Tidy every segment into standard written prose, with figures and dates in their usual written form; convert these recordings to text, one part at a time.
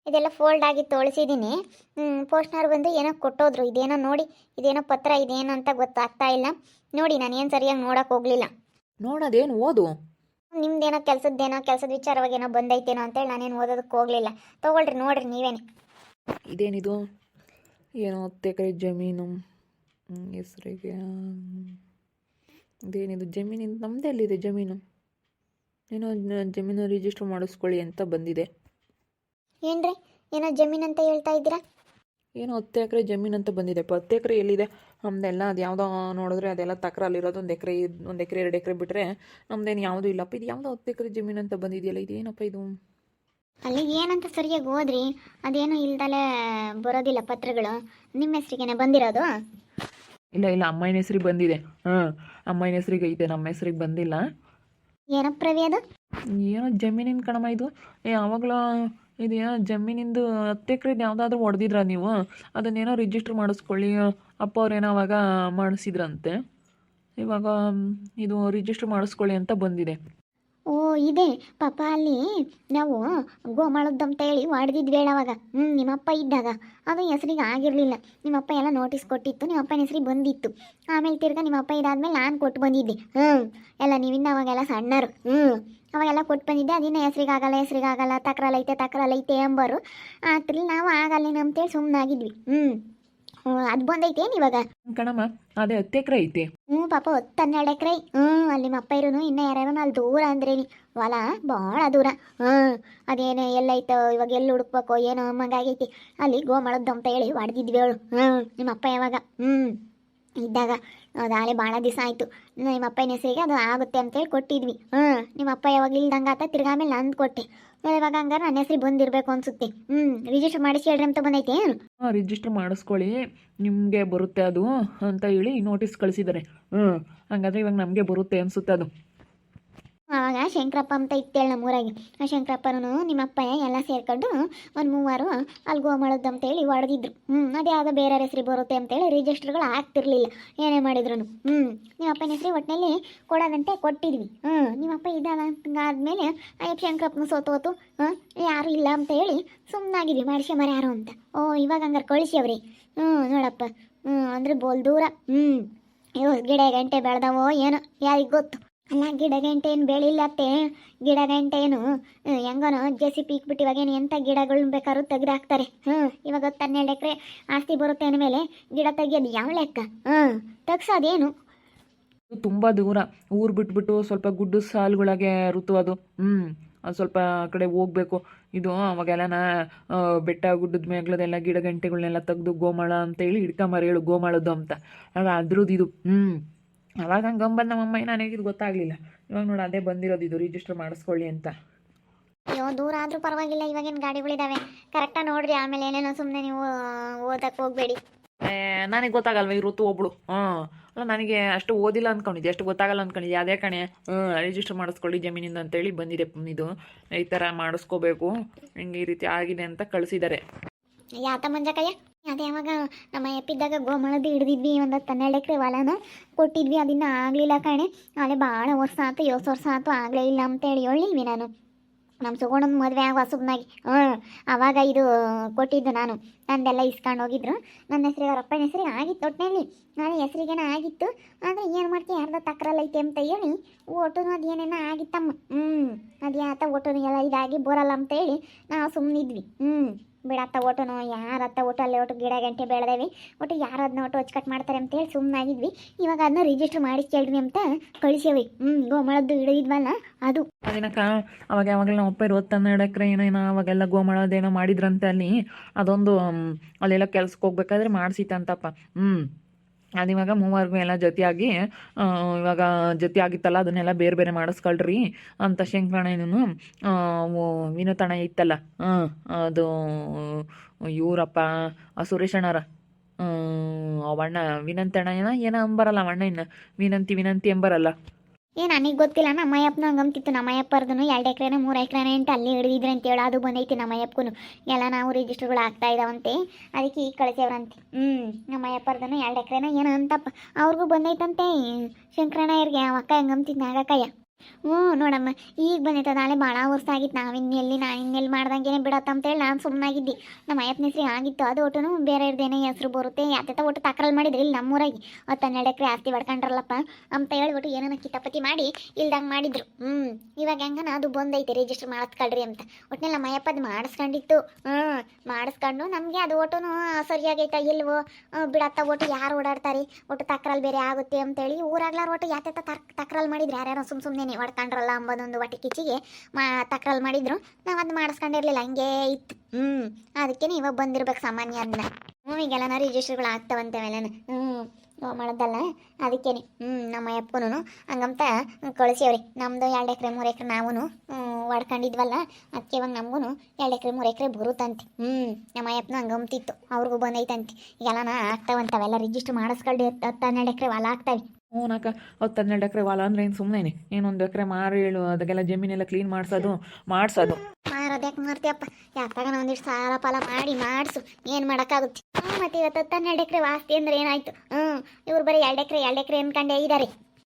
ಇದೆಲ್ಲ ಫೋಲ್ಡ್ ಆಗಿ ತೋಳಿಸಿದ್ದೀನಿ. ಪೋಸ್ಟ್ನವ್ರು ಬಂದು ಏನೋ ಕೊಟ್ಟೋದ್ರು. ಇದೇನೋ ನೋಡಿ, ಇದೇನೋ ಪತ್ರ ಇದೇನೋ ಅಂತ ಗೊತ್ತಾಗ್ತಾ ಇಲ್ಲ. ನೋಡಿ, ನಾನೇನು ಸರಿಯಾಗಿ ನೋಡಕ್ಕೆ ಹೋಗಲಿಲ್ಲ. ನೋಡೋದೇನು ಓದು. ನಿಮ್ದೇನೋ ಕೆಲಸದ ವಿಚಾರವಾಗಿ ಏನೋ ಬಂದೈತೇನೋ ಅಂತೇಳಿ ನಾನೇನು ಓದೋದಕ್ಕೆ ಹೋಗಲಿಲ್ಲ. ತೊಗೊಳ್ರಿ, ನೋಡ್ರಿ ನೀವೇನೆ. ಇದೇನಿದು? ಏನೋ 10 ಎಕರೆ ಜಮೀನು ಹೆಸರಿಗೆ. ಇದೇನಿದು ಜಮೀನಿಂದ? ನಮ್ಮದೇ ಎಲ್ಲಿದೆ ಜಮೀನು? ಏನೋ ಜಮೀನು ರಿಜಿಸ್ಟರ್ ಮಾಡಿಸ್ಕೊಳ್ಳಿ ಅಂತ ಬಂದಿದೆ. ಏನ್ರಿ, ಏನೋ ಜಮೀನು ಅಂತ ಹೇಳ್ತಾ ಇದ್ದೀರಾ? ಏನೋ 10 ಎಕರೆ ಜಮೀನು ಅಂತ ಬಂದಿದೆ. 10 ಎಕರೆ ಎಲ್ಲಿದೆ ನಮ್ಮದೆಲ್ಲ? ಅದು ಯಾವುದೋ ನೋಡಿದ್ರೆ ಅದೆಲ್ಲ ತಕರಾಲಿರೋದು. 1 ಎಕರೆ 2 ಎಕರೆ ಬಿಟ್ಟರೆ ನಮ್ಮದೇನು ಯಾವುದೂ ಇಲ್ಲಪ್ಪ. ಇದು ಯಾವುದೋ 10 ಎಕರೆ ಜಮೀನು ಅಂತ ಬಂದಿದೆಯಲ್ಲ, ಇದೇನಪ್ಪ ಇದು? ಅಲ್ಲಿ ಏನಂತ ಸರಿಯಾಗಿ ಹೋದ್ರಿ, ಅದೇನು ಇಲ್ದಲೇ ಬರೋದಿಲ್ಲ ಪತ್ರಗಳು. ನಿಮ್ಮ ಹೆಸ್ರಿಗೇನೆ ಬಂದಿರೋದು? ಇಲ್ಲ ಇಲ್ಲ, ಅಮ್ಮನ ಹೆಸ್ರಿಗೆ ಬಂದಿದೆ. ಅಮ್ಮನ ಹೆಸ್ರಿಗೆ ಐತೆ, ನಮ್ಮ ಹೆಸ್ರಿಗೆ ಬಂದಿಲ್ಲ. ಏನಪ್ಪ ರವಿ ಅದು? ಏನೋ ಜಮೀನಿನ ಕಣಮ್ಮ ಇದು. ಆವಾಗಲೂ ಇದೇನೋ ಜಮೀನಿಂದು 10 ಎಕರೆದು ಯಾವುದಾದ್ರೂ ಹೊಡೆದಿದ್ರ ನೀವು? ಅದನ್ನೇನೋ ರಿಜಿಸ್ಟ್ರ್ ಮಾಡಿಸ್ಕೊಳ್ಳಿ ಅಪ್ಪ ಅವ್ರೇನೋ ಅವಾಗ ಮಾಡಿಸಿದ್ರಂತೆ. ಇವಾಗ ಇದು ರಿಜಿಸ್ಟ್ರ್ ಮಾಡಿಸ್ಕೊಳ್ಳಿ ಅಂತ ಬಂದಿದೆ. ಓ, ಇದೆ ಪಾಪ. ಅಲ್ಲಿ ನಾವು ಗೋಮಾಳದಂತ ಹೇಳಿ ಹೊಡೆದಿದ್ವಿ ಅವಾಗ. ನಿಮ್ಮಪ್ಪ ಇದ್ದಾಗ ಅದು ಹೆಸ್ರಿಗೆ ಆಗಿರಲಿಲ್ಲ. ನಿಮ್ಮಪ್ಪ ಎಲ್ಲ ನೋಟಿಸ್ ಕೊಟ್ಟಿತ್ತು, ನಿಮ್ಮಪ್ಪನ ಹೆಸ್ರಿಗೆ ಬಂದಿತ್ತು. ಆಮೇಲೆ ತಿರ್ಗಾ ನಿಮ್ಮಪ್ಪ ಇದಾದ್ಮೇಲೆ ನಾನು ಕೊಟ್ಟು ಬಂದಿದ್ದೆ. ಎಲ್ಲ ನೀವಿನ್ನ ಅವಾಗೆಲ್ಲ ಸಣ್ಣರು. ಅವಾಗೆಲ್ಲ ಕೊಟ್ಟು ಬಂದಿದ್ದೆ. ಅದಿನ್ನ ಹೆಸ್ರಿಗಾಗಲ್ಲ ತಕ್ರಾಲೈತೆ ಎಂಬರು. ಅದ್ರಲ್ಲಿ ನಾವು ಆಗಲ್ಲ ಅಂತೇಳಿ ಸುಮ್ಮನಾಗಿದ್ವಿ. ಅದು ಬಂದೈತೇನು ಇವಾಗ? ಕಣಮ್ಮ, ಅದೇ 10 ಎಕರೆ ಐತೆ. ಪಾಪ 10-12 ಎಕರೆ. ಅಲ್ಲಿ ನಿಮ್ಮ ಅಪ್ಪ ಇರೋನು ಇನ್ನೂ ಯಾರ್ಯಾರು ಅಲ್ಲಿ ದೂರ ಅಂದ್ರೇನಿ, ಹೊಲ ಭಾಳ ದೂರ. ಅದೇನು ಎಲ್ಲೈತೋ ಇವಾಗ, ಎಲ್ಲಿ ಹುಡುಕ್ಬೇಕೋ ಏನೋ ಅಮ್ಮಂಗಾಗೈತಿ. ಅಲ್ಲಿ ಗೋಮಾಳದ್ದು ಅಂತ ಹೇಳಿ ಹೊಡೆದಿದ್ವಿ ಅವಳು. ನಿಮ್ಮ ಅಪ್ಪ ಯಾವಾಗ ಇದ್ದಾಗ ಅದಾಲೆ ಭಾಳ ದಿವಸ ಆಯಿತು. ನಿಮ್ಮ ಅಪ್ಪನ ಹೆಸರಿಗೆ ಅದು ಆಗುತ್ತೆ ಅಂತೇಳಿ ಕೊಟ್ಟಿದ್ವಿ. ನಿಮ್ಮ ಅಪ್ಪ ಯಾವಾಗ ಇಲ್ದಂಗೆ ಆತ, ತಿರ್ಗಾ ಆಮೇಲೆ ನಂದು ಕೊಟ್ಟೆ. ಇವಾಗ ಹಂಗಾರೆ ನನ್ನ ಹೆಸ್ರಿಗೆ ಬಂದಿರಬೇಕು ಅನಿಸುತ್ತೆ. ರಿಜಿಸ್ಟರ್ ಮಾಡಿಸಿ ಹೇಳ್ರಿ ಅಂತ ಬಂದೈತೆ. ರಿಜಿಸ್ಟರ್ ಮಾಡಿಸ್ಕೊಳ್ಳಿ, ನಿಮಗೆ ಬರುತ್ತೆ ಅದು ಅಂತ ಹೇಳಿ ನೋಟಿಸ್ ಕಳಿಸಿದ್ದಾರೆ. ಹಂಗಾದ್ರೆ ಇವಾಗ ನಮಗೆ ಬರುತ್ತೆ ಅನಿಸುತ್ತೆ ಅದು. ಆವಾಗ ಶಂಕರಪ್ಪ ಅಂತ ಇತ್ತೇಳಿ ನಮ್ಮೂರಾಗೆ. ಆ ಶಂಕರಪ್ಪನೂ ನಿಮ್ಮಪ್ಪ ಎಲ್ಲ ಸೇರ್ಕೊಂಡು ಒಂದು 3 ಅಲ್ಲಿ ಗೋಮಾಳದ್ದು ಅಂತೇಳಿ ಹೊಡೆದಿದ್ರು. ಅದು ಯಾವುದೋ ಬೇರೆ ಹೆಸ್ರಿಗೆ ಬರುತ್ತೆ ಅಂತೇಳಿ ರಿಜಿಸ್ಟ್ರ್ಗಳು ಆಗ್ತಿರ್ಲಿಲ್ಲ ಏನೇ ಮಾಡಿದ್ರು. ನಿಮ್ಮಪ್ಪನ ಹೆಸ್ರಿಗೆ ಒಟ್ಟಿನಲ್ಲಿ ಕೊಡೋದಂತೆ ಕೊಟ್ಟಿದ್ವಿ. ನಿಮ್ಮಪ್ಪ ಇದಾದ್ಮೇಲೆ ಅಯ್ಯಪ್ಪ ಶಂಕರಪ್ಪನ ಸೋತೋತು, ಯಾರು ಇಲ್ಲ ಅಂತ ಹೇಳಿ ಸುಮ್ಮನಾಗಿದ್ವಿ. ಮಾಡಿಸ್ಕೊಂಬಾರ ಯಾರು ಅಂತ. ಓ, ಇವಾಗ ಹಂಗಾರೆ ಕಳಿಸ್ಯವ್ರಿ. ನೋಡಪ್ಪ, ಅಂದರೆ ಬೋಲ್ ದೂರ. ಗಿಡ ಗಂಟೆ ಬೆಳೆದವೋ ಏನೋ ಯಾರಿಗೆ ಗೊತ್ತು. ಅಲ್ಲ, ಗಿಡ ಗಂಟೆ ಏನು ಬೆಳಿಲ್ಲತ್ತೆ. ಗಿಡ ಗಂಟೆ ಏನು ಹೆಂಗನೋ ಜೆಸಿ ಪೀಕ್ಬಿಟ್ಟು ಇವಾಗೇನು ಎಂಥ ಗಿಡಗಳನ್ನ ಬೇಕಾದ್ರೂ ತೆಗೆದಾಕ್ತಾರೆ. ಇವಾಗ 12 ಎಕರೆ ಆಸ್ತಿ ಬರುತ್ತೆ ಅಂದಮೇಲೆ ಗಿಡ ತೆಗಿಯೋದು ಯಾವ ಲೆಕ್ಕ? ತೆಗ್ಸೋದೇನು? ತುಂಬ ದೂರ, ಊರು ಬಿಟ್ಬಿಟ್ಟು ಸ್ವಲ್ಪ ಗುಡ್ಡು ಸಾಲುಗಳಿಗೆ ಋತು ಅದು. ಅದು ಸ್ವಲ್ಪ ಆ ಕಡೆ ಹೋಗ್ಬೇಕು. ಇದು ಅವಾಗೆಲ್ಲನ ಬೆಟ್ಟ ಗುಡ್ಡದ ಮೇಗ್ಲದೆಲ್ಲ ಗಿಡ ಗಂಟೆಗಳನ್ನೆಲ್ಲ ತೆಗೆದು ಗೋಮಾಳ ಅಂತೇಳಿ ಹಿಡ್ಕೊಂಬಾರ ಹೇಳು, ಗೋಮಾಳದ್ದು ಅಂತ. ಆಗ ಅದ್ರದ್ದು ಇದು. ಅವಾಗ ಹಂಗೆ ಬಂದು ನಮ್ಮಮ್ಮ ನನಗೆ ಇದು ಗೊತ್ತಾಗಲಿಲ್ಲ. ಇವಾಗ ನೋಡಿ, ಅದೇ ಬಂದಿರೋದು ಇದು ರಿಜಿಸ್ಟರ್ ಮಾಡಿಸ್ಕೊಳ್ಳಿ ಅಂತ. ಅಯ್ಯೋ, ದೂರ ಆದರೂ ಪರವಾಗಿಲ್ಲ. ಇವಾಗೇನು ಗಾಡಿಗಳಿದ್ದಾವೆ, ಕರೆಕ್ಟಾಗಿ ನೋಡ್ರಿ. ಆಮೇಲೆ ಏನೇನೋ ಸುಮ್ಮನೆ ನೀವು ಓದಕ್ಕೆ ಹೋಗಬೇಡಿ. ನನಗೆ ಗೊತ್ತಾಗಲ್ವ ಈ ಋತು ಒಬ್ಳು? ಅಲ್ಲ, ನನಗೆ ಅಷ್ಟು ಓದಿಲ್ಲ ಅಂದ್ಕೊಂಡಿದ್ದೆ, ಅಷ್ಟು ಗೊತ್ತಾಗಲ್ಲ ಅಂದ್ಕೊಂಡಿದ್ದೆ. ಅದೇ ಕಣೆ, ರಿಜಿಸ್ಟರ್ ಮಾಡಿಸ್ಕೊಳ್ಳಿ ಜಮೀನಿಂದ ಅಂತೇಳಿ ಬಂದಿದೆ. ಇದು ಈ ಥರ ಮಾಡಿಸ್ಕೋಬೇಕು, ಹಿಂಗೆ ಈ ರೀತಿ ಆಗಿದೆ ಅಂತ ಕಳಿಸಿದ್ದಾರೆ. ಯಾತ ಮಂಜಕಯ್ಯ, ಅದೇ ಯಾವಾಗ ನಮ್ಮ ಎಪ್ಪಿದ್ದಾಗ ಗೋಮಾಳದ್ದು ಹಿಡಿದಿದ್ವಿ. ಒಂದು 12 ಎಕರೆ ಹೊಲನ ಕೊಟ್ಟಿದ್ವಿ. ಅದನ್ನ ಆಗಲಿಲ್ಲ ಕಣೆ. ಅಲ್ಲೇ ಭಾಳ ವರ್ಷ ಆಯ್ತು, 7 ವರ್ಷ ಆಯ್ತು, ಆಗಲೇ ಇಲ್ಲ ಅಂತೇಳಿ ಹೇಳಿಲ್ವಿ ನಾನು. ನಮ್ಮ ಸುಗುಣನ ಮದುವೆ ಆಗುವ ಸುಮ್ಮನಾಗಿ ಆವಾಗ ಇದು ಕೊಟ್ಟಿದ್ದು ನಾನು. ನಂದೆಲ್ಲ ಇಸ್ಕೊಂಡು ಹೋಗಿದ್ರು. ನನ್ನ ಹೆಸ್ರಿಗೆ ಅವ್ರ ಅಪ್ಪನ ಹೆಸ್ರಿಗೆ ಆಗಿತ್ತು. ಒಟ್ಟಿನಲ್ಲಿ ನಾನು ಹೆಸ್ರಿಗೇನ ಆಗಿತ್ತು. ಆದರೆ ಏನು ಮಾಡ್ತೀವಿ, ಯಾರ್ದೋ ತಕ್ರಲ್ಲೈತೆ ಅಂತ ಹೇಳಿ ಓಟುನು ಅದು ಏನೇನೋ ಆಗಿತ್ತಮ್ಮ. ಅದು ಯಾತ ಓಟುನು ಎಲ್ಲ ಇದಾಗಿ ಬರಲ್ಲ ಅಂತೇಳಿ ನಾವು ಸುಮ್ಮನಿದ್ವಿ. ಬಿಡತ್ತ ಓಟುನು, ಯಾರತ್ತ ಓಟು ಅಲ್ಲೇ ಒಟ್ಟು ಗಿಡ ಗಂಟೆ ಬೆಳೆದೇವಿ. ಒಟ್ಟು ಯಾರು ಅದನ್ನ ಒಟ್ಟು ಅಚ್ಚುಕಟ್ಟು ಮಾಡ್ತಾರೆ ಅಂತೇಳಿ ಸುಮ್ಮನಾಗಿದ್ವಿ. ಇವಾಗ ಅದನ್ನ ರಿಜಿಸ್ಟರ್ ಮಾಡಿಸ್ಕೇಳ್ರಿ ಅಂತ ಕಳಿಸೇವಿ. ಗೋಮಾಳದ್ದು ಹಿಡಿದಿದ್ವಲ್ಲ ಅದು. ಅದೇನಕ್ಕ, ಅವಾಗ ಯಾವಾಗಲೂ ನಮ್ಮ ಅಪ್ಪ 12 ಎಕರೆ ಏನೋ ಅವಾಗೆಲ್ಲ ಗೋಮಾಳದೇನೋ ಮಾಡಿದ್ರಂತೆ ಅಲ್ಲಿ. ಅದೊಂದು ಅಲ್ಲೆಲ್ಲ ಕೆಲ್ಸಕ್ಕೆ ಹೋಗ್ಬೇಕಾದ್ರೆ ಮಾಡಿಸಿತ್ತಂತಪ್ಪ. ಅದಿವಾಗ 3 ಎಲ್ಲ ಜೊತೆಯಾಗಿ ಇವಾಗ ಜೊತೆ ಆಗಿತ್ತಲ್ಲ, ಅದನ್ನೆಲ್ಲ ಬೇರೆ ಬೇರೆ ಮಾಡಿಸ್ಕೊಳ್ರಿ ಅಂತ ಶಂಕರಣ್ಣನೂ ವಿನೋತಣ್ಣ ಇತ್ತಲ್ಲ, ಅದು ಇವರಪ್ಪ ಸುರೇಶಣ್ಣರ ಅವಣ್ಣ ವಿನಂತಣ್ಣ ಏನೋ ಅಂಬರಲ್ಲ, ಅವಣ್ಣ ಇನ್ನು ವಿನಂತಿ ಎಂಬರಲ್ಲ. ನನಗೆ ಗೊತ್ತಿಲ್ಲ. ನಮ್ಮಯ್ಯಪ್ಪನ ಹಂಗಂತಿತ್ತು. ನಮ್ಮಯ್ಯಪ್ಪರ್ದು 2 ಎಕರೆನ 3 ಎಕರೆನ ಅಂತ ಅಲ್ಲಿ ಹಿಡಿದಿದ್ರೆ ಅಂತೇಳಿ ಅದು ಬಂದೈತಿ ನಮ್ಮಯ್ಯಪ್ಪಗೂ. ಎಲ್ಲ ನಾವು ರಿಜಿಸ್ಟರ್ಗಳು ಆಗ್ತಾ ಇದ್ದಾವಂತೆ, ಅದಕ್ಕೆ ಈಗ ಕಳಿಸ್ಯವ್ರಂತೆ. ನಮ್ಮಯ್ಯಪ್ಪರ್ದು 2 ಎಕರೆನ ಏನೋ ಅಂತಪ್ಪ ಅವ್ರಿಗೂ ಬಂದೈತಂತೆ. ಶಂಕರಣ್ಣಯ್ಯರಿಗೆ ಅವ ಅಕ್ಕ ಹಂಗಂತಿದ್ದು ನಾಗಕ್ಕಯ್ಯ. ಹ್ಞೂ ನೋಡಮ್ಮ, ಈಗ ಬಂದೈತೆ ನಾಳೆ ಭಾಳ ವರ್ಷ ಆಗಿತ್ತು. ನಾನು ಇನ್ನೆಲ್ಲಿ ಮಾಡ್ದಂಗೆ ಬಿಡತ್ತ ಅಂತೇಳಿ ನಾನು ಸುಮ್ಮನಾಗಿದ್ದೆ. ನಮ್ಮ ಅಯ್ಯಪ್ಪನ ಹೆಸ್ರಿಗೆ ಆಗಿತ್ತು ಅದು ಒಟ್ಟು ಬೇರೆ ಇರ್ದೇನೆ ಹೆಸ್ರು ಬರುತ್ತೆ ಯಾತ ಒಟ್ಟು ತಕರಾರು ಮಾಡಿದ್ರಿ ಇಲ್ಲಿ ನಮ್ಮೂರಾಗಿ 10-12 ಎಕರೆ ಆಸ್ತಿ ಹೊಡ್ಕೊಂಡ್ರಲ್ಲಪ್ಪ ಅಂತ ಹೇಳಿ ಒಟ್ಟು ಏನೇನೋ ಕಿತಾಪತಿ ಮಾಡಿ ಇಲ್ದಂಗೆ ಮಾಡಿದ್ರು. ಇವಾಗ ಹೆಂಗನ ಅದು ಬಂದೈತೆ ರಿಜಿಸ್ಟರ್ ಮಾಡಿಸ್ಕೊಳ್ರಿ ಅಂತ. ಒಟ್ಟಿನಲ್ಲಿ ನಮ್ಮ ಅಯ್ಯಪ್ಪ ಅದು ಮಾಡಿಸ್ಕೊಂಡಿತ್ತು. ಮಾಡಿಸ್ಕೊಂಡು ನಮಗೆ ಅದು ಒಟ್ಟು ಸರಿಯಾಗೈತಾ ಇಲ್ವೋ ಬಿಡತ್ತ ಒಟ್ಟು ಯಾರು ಓಡಾಡ್ತಾರೆ ಒಟ್ಟು ತಕರಾರು ಬೇರೆ ಆಗುತ್ತೆ ಅಂತೇಳಿ ಊರಾಗ್ಲಾರ ಒಟ್ಟು ಯಾತ ತಕರಾರು ಮಾಡಿದ್ರು ಯಾರ್ಯಾರೋ ಸುಮ್ಮನೆ ಹೊಡ್ಕೊಂಡ್ರಲ್ಲ ಅಂಬೋದೊಂದು ಹೊಟ್ಟೆ ಕಿಚ್ಚಿಗೆ ತಕರಾರು ಮಾಡಿದ್ರು. ನಾವು ಅದು ಮಾಡಿಸ್ಕೊಂಡಿರ್ಲಿಲ್ಲ, ಹಂಗೆ ಇತ್ತು. ಅದಕ್ಕೆ ಇವಾಗ ಬಂದಿರ್ಬೇಕು ಸಾಮಾನ್ಯ ಅದನ್ನ. ಈಗೆಲ್ಲನ ರಿಜಿಸ್ಟರ್ಗಳು ಆಗ್ತಾವಂತವೆಲ್ಲನ ಮಾಡೋದಲ್ಲ. ಅದಕ್ಕೇನೆ ನಮ್ಮ ಅಪ್ಪನೂ ಹಂಗಂತ ಕಳಿಸ್ಯವ್ರಿ. ನಮ್ಮದು 2 ಎಕರೆ 3 ಎಕರೆ ನಾವು ಹೊಡ್ಕೊಂಡಿದ್ವಲ್ಲ, ಅದಕ್ಕೆ ಇವಾಗ ನಮಗೂ 2 ಎಕರೆ 3 ಎಕರೆ ಬರುತ್ತಂತೆ. ನಮ್ಮ ಅಯ್ಯಪ್ಪನ ಹಂಗಂತಿತ್ತು, ಅವ್ರಿಗೂ ಬಂದೈತಂತೆ. ಈಗೆಲ್ಲನ ಆಗ್ತಾವಂತವೆಲ್ಲ ರಿಜಿಸ್ಟರ್ ಮಾಡಿಸ್ಕೊಂಡು 10-12 ಎಕರೆ ಹೊಲ ಆಗ್ತಾವೆ. ಹ್ಞೂ ಅಕ್ಕ, 10-12 ಎಕರೆ ಹೊಲ ಅಂದ್ರೆ ಏನು ಸುಮ್ಮನೆ ಏನೊಂದು ಎಕರೆ ಮಾರಿ ಹೇಳು ಅದಕ್ಕೆಲ್ಲ ಜಮೀನೆಲ್ಲ ಕ್ಲೀನ್ ಮಾಡಿಸೋದು ಮಾರೋದ್ಯಾಕೆ ಮಾಡ್ತೀಯಪ್ಪ, ಯಾಕಾಗ ಒಂದಿಷ್ಟು ಸಾಲ ಪಾಲ ಮಾಡಿ ಮಾಡಿಸು, ಏನು ಮಾಡೋಕ್ಕಾಗುತ್ತೆ. ಮತ್ತೆ ಇವತ್ತು 12 ಎಕರೆ ಆಸ್ತಿ ಅಂದ್ರೆ ಏನಾಯ್ತು? ಇವ್ರು ಬರೀ 2 ಎಕರೆ ಅನ್ಕೊಂಡೇ ಇದ್ದಾರೆ.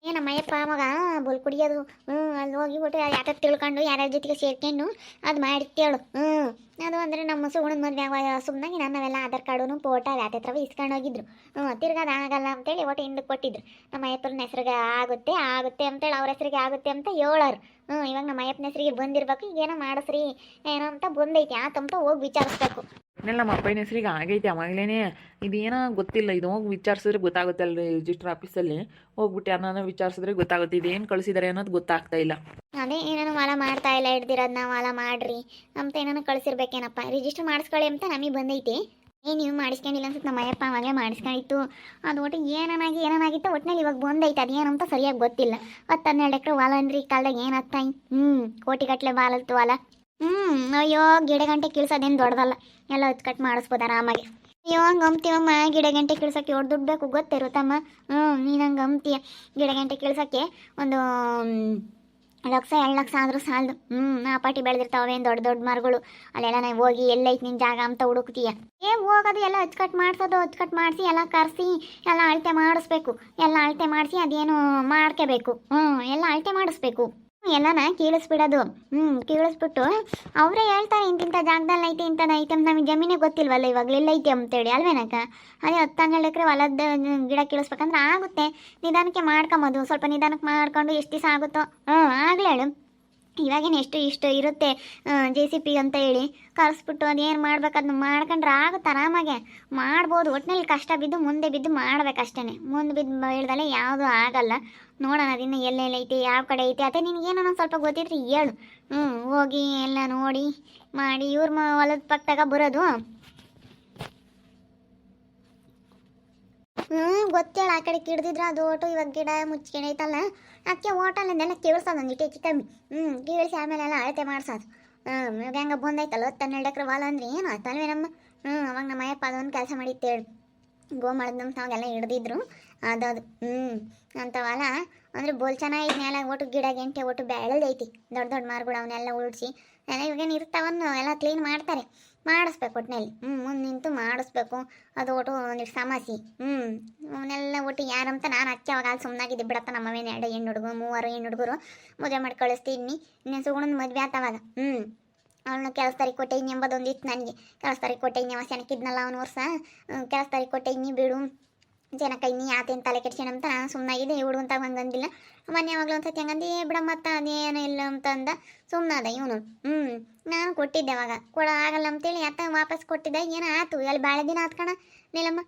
ನಮ್ಮ ಅಯ್ಯಪ್ಪ ಮಗ ಬುಲ್ ಕುಡಿಯೋದು. ಅಲ್ಲಿ ಹೋಗಿ ಬಿಟ್ಟು ಯಾಕೆ ತಿಳ್ಕೊಂಡು ಯಾರ್ಯಾರ ಜೊತೆಗೆ ಸೇರ್ಕೊಂಡು ಅದು ಮಾಡಿತ್ತೇಳು. ಅದು ಅಂದರೆ ನಮ್ಮ ಸುಗುಣದ ಮದುವೆ ಸುಮ್ಮನಾಗಿ ನಾವೆಲ್ಲ ಆಧಾರ್ ಕಾರ್ಡು ಫೋಟೋ ಯಾತ್ರ ಇಸ್ಕೊಂಡು ಹೋಗಿದ್ರು. ತಿರ್ಗಾದ ಆಗಲ್ಲ ಅಂತೇಳಿ ಒಟ್ಟು ಹಿಂದಕ್ಕೆ ಕೊಟ್ಟಿದ್ರು. ನಮ್ಮ ಅಯ್ಯಪ್ಪನ ಹೆಸ್ರಿಗೆ ಆಗುತ್ತೆ ಅಂತೇಳಿ ಅವ್ರ ಹೆಸ್ರಿಗೆ ಆಗುತ್ತೆ ಅಂತ ಹೇಳೋರು. ಇವಾಗ ನಮ್ಮ ಅಯ್ಯಪ್ಪನ ಹೆಸ್ರಿಗೆ ಬಂದಿರ್ಬೇಕು, ಈಗೇನೋ ಮಾಡಿಸ್ರಿ ಏನೋ ಅಂತ ಬಂದೈತಿ ಆತಂತ ಹೋಗಿ ವಿಚಾರಿಸ್ಬೇಕು. ಇನ್ನೆಲ್ಲ ನಮ್ಮ ಅಪ್ಪನ ಹೆಸ್ರಿಗೆ ಆಗೈತೆ ಅವಾಗಲೇ. ಇದೇನೋ ಗೊತ್ತಿಲ್ಲ, ಇದು ಹೋಗಿ ವಿಚಾರಿಸಿದ್ರೆ ಗೊತ್ತಾಗುತ್ತೆ ಅಲ್ಲಿ ರಿಜಿಸ್ಟರ್ ಆಫೀಸಲ್ಲಿ ಹೋಗ್ಬಿಟ್ಟು ಯಾರನ್ನ ವಿಚಾರಿಸಿದ್ರೆ ಗೊತ್ತಾಗುತ್ತೆ ಇದೇನು ಕಳಿಸಿದ್ದಾರೆ ಅನ್ನೋದು ಗೊತ್ತಾಗ್ತಾ ಇಲ್ಲ. ಅದೇ ಏನೇನೋ ಹೊಲ ಮಾಡ್ತಾ ಇಲ್ಲ ಹಿಡ್ದಿರೋದು ನಾವು ಹೊಲ ಮಾಡ್ರಿ ಅಂತ ಏನೇನೋ ಕಳಿಸಿರ್ಬೇಕೇನಪ್ಪ. ರಿಜಿಸ್ಟರ್ ಮಾಡಿಸ್ಕೊಳ್ಳಿ ಅಂತ ನಮಗೆ ಬಂದೈತಿ. ನೀವು ಮಾಡಿಸ್ಕೊಂಡಿಲ್ಲ ಅನ್ಸುತ್ತೆ. ನಮ್ಮ ಅಯ್ಯಪ್ಪ ಅವಾಗಲೇ ಮಾಡಿಸ್ಕೊಂಡಿತ್ತು. ಅದು ಒಟ್ಟು ಏನೇನಾಗಿತ್ತು ಒಟ್ಟಿನಲ್ಲಿ ಇವಾಗ ಬಂದೈತೆ. ಅದೇನಂತ ಸರಿಯಾಗಿ ಗೊತ್ತಿಲ್ಲ. 10-12 ಎಕರೆ ಹೊಲ ಅಂದ್ರೆ ಈ ಕಾಲದಾಗ ಏನಾಗ್ತಾಯಿ ಕೋಟಿಗಟ್ಟಲೆ ಬಾಲತ್ತು ಹೊಲ. ಅಯ್ಯೋ ಗಿಡ ಗಂಟೆ ಕೀಳ್ಸೋದೇನು ದೊಡ್ಡದಲ್ಲ, ಎಲ್ಲ ಕಟ್ ಮಾಡಿಸ್ಬೋದು ಆರಾಮಾಗಿ. ಅಯ್ಯೋ ಹಂಗೆ ಅಂತೀವಮ್ಮ, ಗಿಡ ಗಂಟೆ ಕೀಳ್ಸೋಕ್ಕೆ 8 ದುಡ್ಡು ಬೇಕು ಗೊತ್ತಿರುತ್ತಮ್ಮ. ನೀನು ಹಂಗೆ ಅಂತೀಯ. ಗಿಡ ಗಂಟೆ ಕೀಳ್ಸೋಕ್ಕೆ ಒಂದು 1 ಲಕ್ಷ 2 ಲಕ್ಷ ಆದರೂ ಸಾಲದು. ಆ ಪಾಟಿ ಬೆಳೆದಿರ್ತಾವೇನು ದೊಡ್ಡ ದೊಡ್ಡ ಮರಗಳು. ಅಲ್ಲೆಲ್ಲ ನಾವು ಹೋಗಿ ಎಲ್ಲೈತೆ ನಿನ್ನ ಜಾಗ ಅಂತ ಹುಡುಕ್ತೀಯ. ಹೋಗೋದು ಎಲ್ಲ ಅಚ್ಚುಕಟ್ಟು ಮಾಡಿಸಿ ಎಲ್ಲ ಕರೆಸಿ ಎಲ್ಲ ಅಳತೆ ಮಾಡಿಸ್ಬೇಕು. ಎಲ್ಲ ಅಳತೆ ಮಾಡಿಸಿ ಅದೇನು ಮಾಡ್ಕೋಬೇಕು. ಎಲ್ಲ ಅಳತೆ ಮಾಡಿಸ್ಬೇಕು. ಎಲ್ಲನ ಕೀಳಿಸ್ಬಿಡೋದು. ಕೀಳಿಸ್ಬಿಟ್ಟು ಅವರೇ ಹೇಳ್ತಾರೆ ಇಂತಿಂಥ ಜಾಗದಲ್ಲಿ ಐತೆ ಇಂಥದ್ದು ಐತೆ ಅಂತ. ನಮಗೆ ಜಮೀನೇ ಗೊತ್ತಿಲ್ವಲ್ಲ ಇವಾಗ ಎಲ್ಲೈತೆ ಅಂತೇಳಿ ಅಲ್ವೇನಕ್ಕ. ಅದೇ 10-12 ಎಕರೆ ಹೊಲದ ಗಿಡ ಕೀಳಿಸ್ಬೇಕಂದ್ರೆ ಆಗುತ್ತೆ. ನಿಧಾನಕ್ಕೆ ಮಾಡ್ಕೊಂಬೋದು. ಸ್ವಲ್ಪ ನಿಧಾನಕ್ಕೆ ಮಾಡ್ಕೊಂಡು ಎಷ್ಟು ದಿವಸ ಆಗುತ್ತೋ ಆಗಲೇ ಹೇಳು. ಇವಾಗೇನು ಇಷ್ಟು ಇರುತ್ತೆ JCP ಅಂತ ಹೇಳಿ ಕರೆಸ್ಬಿಟ್ಟು ಅದೇನು ಮಾಡ್ಬೇಕು ಅದನ್ನ ಮಾಡ್ಕೊಂಡ್ರೆ ಆಗುತ್ತೆ ಆರಾಮಾಗೆ ಮಾಡ್ಬೋದು. ಒಟ್ಟಿನಲ್ಲಿ ಕಷ್ಟ ಬಿದ್ದು ಮುಂದೆ ಬಿದ್ದು ಮಾಡ್ಬೇಕಷ್ಟೇ. ಮುಂದೆ ಬಿದ್ದು ಹೇಳ್ದಲ್ಲೇ ಯಾವುದೂ ಆಗಲ್ಲ. ನೋಡೋಣ ಅದಿನ್ನು ಎಲ್ಲೆಲ್ಲೈತೆ ಯಾವ ಕಡೆ ಐತೆ ಅದೇ ನಿನಗೇನೋ ಸ್ವಲ್ಪ ಗೊತ್ತಿದ್ರೆ ಹೇಳು. ಹೋಗಿ ಎಲ್ಲ ನೋಡಿ ಮಾಡಿ ಇವ್ರ ಹೊಲದ ಪಕ್ಕದಾಗ ಬರೋದು. ಗೊತ್ತೇಳ ಆ ಕಡೆ ಕಿಡ್ದಿದ್ರೆ ಅದು ಓಟು ಇವಾಗ ಗಿಡ ಮುಚ್ಕೊಂಡು ಐತಲ್ಲ ಅದಕ್ಕೆ ಓಟಲ್ಲಿಂದೆಲ್ಲ ಕೇಳಿಸೋದು ಒಂದಿಟ್ಟು ಹೆಚ್ಚು ಕಮ್ಮಿ. ಕೇಳಿಸಿ ಆಮೇಲೆ ಎಲ್ಲ ಅಳತೆ ಮಾಡಿಸೋದು. ಇವಾಗ ಹೆಂಗೆ ಬಂದೈತಲ್ಲ 10-12 ಎಕರೆ ಹೊಲ ಅಂದ್ರೆ ಏನು ಆಯ್ತಲ್ವೇ ನಮ್ಮ. ಅವಾಗ ನಮ್ಮ ಅಯ್ಯಪ್ಪ ಅದೊಂದು ಕೆಲಸ ಮಾಡಿತ್ತೇಳು. ಗೋಮಾಳದಂತ ಅವಾಗೆಲ್ಲ ಹಿಡ್ದಿದ್ರು ಅದು ಅಂತ ಹೊಲ ಅಂದರೆ ಬೋಲ್ ಚೆನ್ನಾಗಿ ಮೇಲೆ ಒಟ್ಟು ಗಿಡ ಗೆಂಟೆ ಒಟ್ಟು ಬೆಳೆದೈತಿ. ದೊಡ್ಡ ದೊಡ್ಡ ಮರಗಳು ಅವನ್ನೆಲ್ಲ ಉಳಿಸಿ ಎಲ್ಲ ಇವಾಗೇನು ಇರ್ತಾವನ್ನು ಎಲ್ಲ ಕ್ಲೀನ್ ಮಾಡ್ತಾರೆ. ಮಾಡಿಸ್ಬೇಕು ಒಟ್ಟಿನಲ್ಲಿ ಮುಂದೆ ನಿಂತು ಮಾಡಿಸ್ಬೇಕು. ಅದು ಒಟ್ಟು ಒಂದಿಷ್ಟು ಸಮಸ್ಯೆ. ಅವನ್ನೆಲ್ಲ ಒಟ್ಟು ಯಾರಂತ ನಾನು ಅಚ್ಚೆ ಅವಾಗ ಅಲ್ಲಿ ಸುಮ್ಮನಾಗಿದ್ದೆ ಬಿಡಪ್ಪ. ನಮ್ಮವೇನು 2 ಹೆಣ್ಣು ಹುಡುಗರು 3 ಹೆಣ್ಣು ಹುಡುಗರು ಮದುವೆ ಮಾಡಿ ಕಳಿಸ್ತೀನಿ. ಇನ್ನೇನು ಸುಗುಣನ ಮದುವೆ ಆತವಾಗ ಅವಳನ್ನ ಕೆಲಸದಾರಿಗೆ ಕೊಟ್ಟೈನಿ ಎಂಬುದೊಂದು ಇತ್ತು ನನಗೆ. ಕೆಲಸದಾರಿಗೆ ಕೊಟ್ಟೈನಿ ಅವ ಸೆನಕಿದ್ನಲ್ಲ ಅವನು ವರ್ಷ ಕೆಲಸದಾರಿಗೆ ಕೊಟ್ಟೈನಿ ಬಿಡು ಜನಕೈನಿ ಆತೇನು ತಲೆ ಕೆಡ್ಸೇನಂತ ನಾನು ಸುಮ್ಮನಾಗಿದೆ. ಹುಡುಗಂತ ಹಂಗಂದಿಲ್ಲ. ಮೊನ್ನೆ ಯಾವಾಗಲೂ ಒಂದು ಸತಿ ಹಂಗಂದು ಬಿಡಮ್ಮ ಮತ್ತು ಅದೇನು ಇಲ್ಲ ಅಂತಂದ ಸುಮ್ಮನಾದ ಇವನು. ನಾನು ಕೊಟ್ಟಿದ್ದೆ ಅವಾಗ ಆಗಲ್ಲ ಅಂತೇಳಿ ಅತ್ತ ವಾಪಸ್ ಕೊಟ್ಟಿದ್ದೆ. ಏನೋ ಆಯ್ತು ಅಲ್ಲಿ ಭಾಳ ದಿನ ಆತ್ಕಣ ನೀಲಮ್ಮ.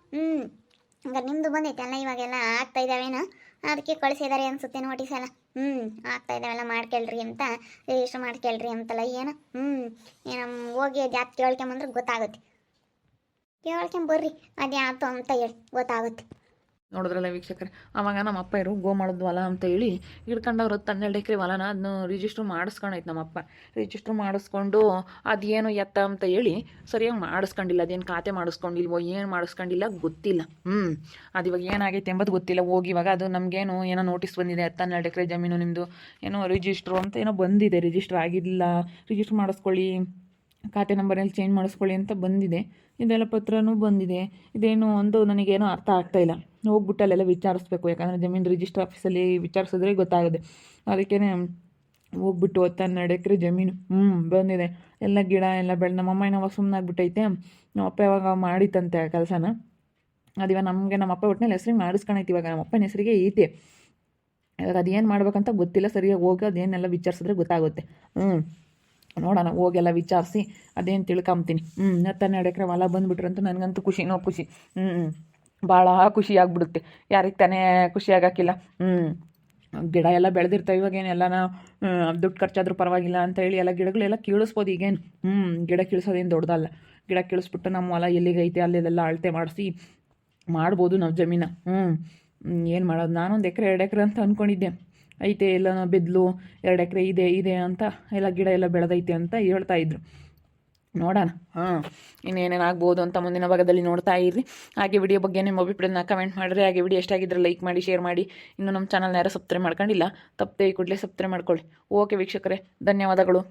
ಹಂಗಾರೆ ನಿಮ್ಮದು ಬಂದೈತೆ ಅಲ್ಲ ಇವಾಗೆಲ್ಲ ಆಗ್ತಾ ಇದ್ದಾವೇನೋ ಅದಕ್ಕೆ ಕಳಿಸಿದ್ದಾರೆ ಅನ್ಸುತ್ತೆ ನೋಟಿಸ್ ಎಲ್ಲ. ಆಗ್ತಾ ಇದ್ದಾವೆಲ್ಲ ಮಾಡ್ಕೊಳ್ರಿ ಅಂತ ರಿಜಿಸ್ಟರ್ ಮಾಡ್ಕೊಳ್ರಿ ಅಂತಲ್ಲ ಏನೋ. ಏನೋ ಹೋಗಿ ಅದು ಯಾಕೆ ಕೇಳ್ಕೊಂಬಂದ್ರೆ ಗೊತ್ತಾಗುತ್ತೆ. ಕೇಳ್ಕೊಂಬರ್ರಿ ಅದು ಯಾತು ಅಂತ ಹೇಳಿ ಗೊತ್ತಾಗುತ್ತೆ. ನೋಡಿದ್ರಲ್ಲ ವೀಕ್ಷಕರೇ, ಆವಾಗ ನಮ್ಮ ಅಪ್ಪ ಇರು ಗೋಮಾಳದ ಹೊಲ ಅಂತ ಹೇಳಿ ಹಿಡ್ಕೊಂಡವ್ರು 10-12 ಎಕರೆ ಹೊಲನ ಅದನ್ನು ರಿಜಿಸ್ಟ್ರ್ ಮಾಡಿಸ್ಕೊಂಡೈತೆ ನಮ್ಮಪ್ಪ. ರಿಜಿಸ್ಟ್ರ್ ಮಾಡಿಸ್ಕೊಂಡು ಅದೇನು ಎತ್ತ ಅಂತ ಹೇಳಿ ಸರಿಯಾಗಿ ಮಾಡಿಸ್ಕೊಂಡಿಲ್ಲ. ಅದೇನು ಖಾತೆ ಮಾಡಿಸ್ಕೊಂಡಿಲ್ವೋ ಏನು ಮಾಡಿಸ್ಕೊಂಡಿಲ್ಲ ಗೊತ್ತಿಲ್ಲ. ಅದು ಇವಾಗ ಏನಾಗೈತೆ ಎಂಬುದು ಗೊತ್ತಿಲ್ಲ. ಹೋಗಿ ಇವಾಗ ಅದು ನಮಗೇನು ಏನೋ ನೋಟಿಸ್ ಬಂದಿದೆ 10-12 ಎಕರೆ ಜಮೀನು ನಿಮ್ಮದು ಏನೋ ರಿಜಿಸ್ಟ್ರು ಅಂತ ಏನೋ ಬಂದಿದೆ. ರಿಜಿಸ್ಟ್ರ್ ಆಗಿಲ್ಲ, ರಿಜಿಸ್ಟ್ರ್ ಮಾಡಿಸ್ಕೊಳ್ಳಿ, ಖಾತೆ ನಂಬರಲ್ಲಿ ಚೇಂಜ್ ಮಾಡಿಸ್ಕೊಳ್ಳಿ ಅಂತ ಬಂದಿದೆ. ಇದೆಲ್ಲ ಪತ್ರನೂ ಬಂದಿದೆ. ಇದೇನು ಒಂದು ನನಗೇನೋ ಅರ್ಥ ಆಗ್ತಾಯಿಲ್ಲ. ಹೋಗ್ಬಿಟ್ಟು ಅಲ್ಲೆಲ್ಲ ವಿಚಾರಿಸ್ಬೇಕು. ಯಾಕಂದರೆ ಜಮೀನು ರಿಜಿಸ್ಟರ್ ಆಫೀಸಲ್ಲಿ ವಿಚಾರಿಸಿದ್ರೆ ಗೊತ್ತಾಗುತ್ತೆ. ಅದಕ್ಕೇ ಹೋಗ್ಬಿಟ್ಟು 12 ಎಕರೆ ಜಮೀನು ಬಂದಿದೆ. ಎಲ್ಲ ಗಿಡ ಎಲ್ಲ ನಮ್ಮಮ್ಮ ಏನೋ ಸುಮ್ಮನಾಗ್ಬಿಟ್ಟೈತೆ. ನಮ್ಮಪ್ಪ ಇವಾಗ ಮಾಡಿತ್ತಂತೆ ಆ ಕೆಲಸನ. ಅದಿವಾಗ ನಮಗೆ ನಮ್ಮಪ್ಪ ಒಟ್ಟಿನಲ್ಲಿ ಹೆಸ್ರಿಗೆ ಮಾಡಿಸ್ಕೊಳೈತಿ. ಇವಾಗ ನಮ್ಮಪ್ಪನ ಹೆಸರಿಗೆ ಐತೆ. ಇವಾಗ ಅದೇನು ಮಾಡ್ಬೇಕಂತ ಗೊತ್ತಿಲ್ಲ. ಸರಿಯಾಗಿ ಹೋಗಿ ಅದೇನೆಲ್ಲ ವಿಚಾರಿಸಿದ್ರೆ ಗೊತ್ತಾಗುತ್ತೆ. ನೋಡೋಣ, ಹೋಗೆಲ್ಲ ವಿಚಾರಿಸಿ ಅದೇನು ತಿಳ್ಕೊಂತೀನಿ. 12 ಎಕರೆ ಹೊಲ ಬಂದುಬಿಟ್ರಂತೂ ನನಗಂತೂ ಖುಷಿನೋ ಖುಷಿ. ಭಾಳ ಖುಷಿ ಆಗ್ಬಿಡುತ್ತೆ. ಯಾರಿಗೆ ತಾನೇ ಖುಷಿ ಆಗೋಕ್ಕಿಲ್ಲ. ಗಿಡ ಎಲ್ಲ ಬೆಳೆದಿರ್ತವೆ. ಇವಾಗೇನೆಲ್ಲ ದುಡ್ಡು ಖರ್ಚಾದ್ರೂ ಪರವಾಗಿಲ್ಲ ಅಂತ ಹೇಳಿ ಎಲ್ಲ ಗಿಡಗಳೆಲ್ಲ ಕೀಳಿಸ್ಬೋದು. ಈಗೇನು ಗಿಡ ಕೀಳಿಸೋದೇನು ದೊಡ್ಡದಲ್ಲ. ಗಿಡ ಕೀಳಿಸ್ಬಿಟ್ಟು ನಮ್ಮ ಹೊಲ ಎಲ್ಲಿಗೈತೆ ಅಲ್ಲೆಲ್ಲ ಅಳತೆ ಮಾಡಿಸಿ ಮಾಡ್ಬೋದು ನಾವು ಜಮೀನ. ಏನು ಮಾಡೋದು, ನಾನೊಂದು ಎಕರೆ 2 ಎಕರೆ ಅಂತ ಅಂದ್ಕೊಂಡಿದ್ದೆ. ಐತೆ ಎಲ್ಲ ಬೆದ್ಲು 2 ಎಕರೆ ಇದೆ ಅಂತ ಎಲ್ಲ ಗಿಡ ಎಲ್ಲ ಬೆಳೆದೈತೆ ಅಂತ ಹೇಳ್ತಾಯಿದ್ರು. ನೋಡೋಣ ಇನ್ನೇನೇನು ಆಗ್ಬೋದು ಅಂತ ಮುಂದಿನ ಭಾಗದಲ್ಲಿ ನೋಡ್ತಾ ಇರ್ರಿ. ಹಾಗೆ ವಿಡಿಯೋ ಬಗ್ಗೆ ನಿಮ್ಮ ಅಭಿಪ್ರಾಯನ ಕಮೆಂಟ್ ಮಾಡಿರಿ. ಹಾಗೆ ವಿಡಿಯೋ ಎಷ್ಟಾಗಿದ್ದರೆ ಲೈಕ್ ಮಾಡಿ, ಶೇರ್ ಮಾಡಿ. ಇನ್ನು ನಮ್ಮ ಚಾನಲ್ನ ಯಾರು ಸಬ್ಸ್ಕ್ರೈಬ್ ಮಾಡ್ಕೊಂಡಿಲ್ಲ, ತಪ್ಪದೆ ಈ ಕೂಡಲೇ ಸಬ್ಸ್ಕ್ರೈಬ್ ಮಾಡ್ಕೊಳ್ಳಿ. ಓಕೆ ವೀಕ್ಷಕರೇ, ಧನ್ಯವಾದಗಳು.